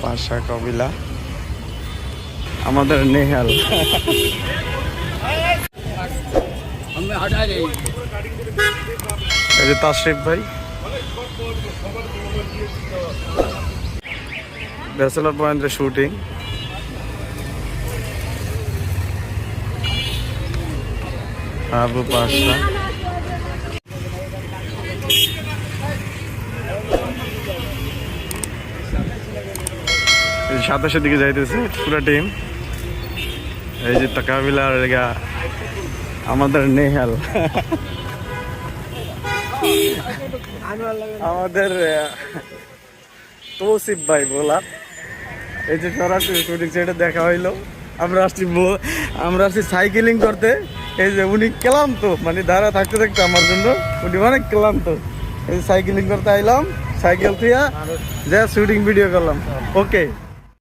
পাশা কবিলা আমাদের নেহাল। এই যে তাশরিফ ভাই, ব্যাচেলর পয়েন্টের শুটিং। আবু পাশা, সাতাশের দিকে যাইতেছে পুরো টিম। এই যে তাকাবিলা আর আমাদের নেহাল, আমাদের তৌসিফ ভাই বোলার। এই যে সরাসরি শুটিং সেটা দেখা হইলো। আমরা আসছি সাইকেলিং করতে। এই যে উনি ক্লান্ত, মানে দাঁড়া থাকতে থাকতে আমার জন্য উনি অনেক ক্লান্ত। এই সাইকেলিং করতে আইলাম, সাইকেল থেকে যা শুটিং ভিডিও করলাম। ওকে।